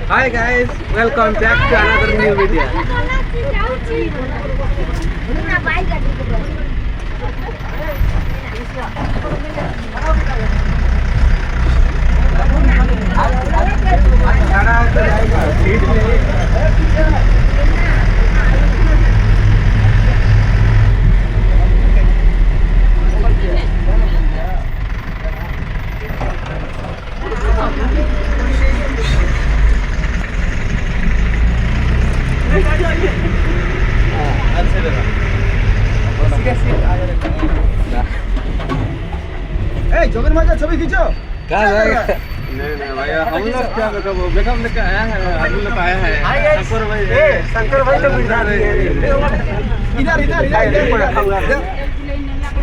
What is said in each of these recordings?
Hi guys, welcome back to another new video. जोगिन भाई छवि खींचो। कहाँ जाएगा? नहीं भैया, हम लोग क्या बेकम लेकर आया है, हम लोग आया है। शंकर भाई तो बिठा रहे हैं। इधर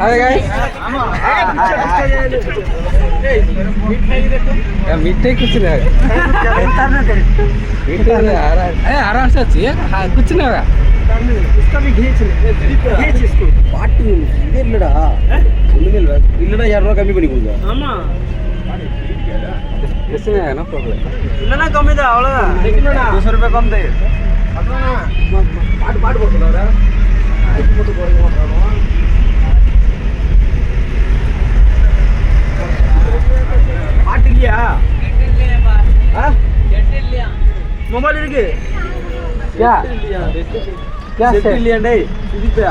अरे गाइस, मिठाई कुछ नहीं है। मिठाई नहीं आ रहा है। आराम से चाहिए, हाँ कुछ नहीं होगा। इसका भी खींच इसको पार्टी इधर लड़ा இல்லடா 200 ரூபாய் கம்மி பண்ணி கொடுங்க. ஆமா इसमें है ना प्रॉब्लम। இல்லனா கம்மி தான் அவ்வளவுதான். देखना 200 रुपए कम दे. பாட்டு போட சொல்றாரா? பாட்டு போட்டு போறீங்க மாட்டானோ. பாட்டு இல்லையா? हां கெட் இல்லையா? மொபைல் இருக்கு. क्या क्या सेट இல்லையா டேய்? இதுப்பா.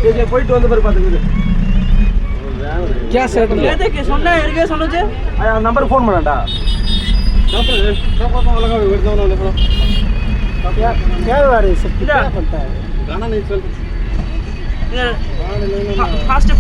ये போயிட்டு வந்து பாரு பாத்துக்குது. क्या सेट लिया? ஏதே சொன்னா இருக்கே சொன்னது नंबर फोन பண்ணடா क्या वारे सब क्या बनता है गाना नहीं चल फास्ट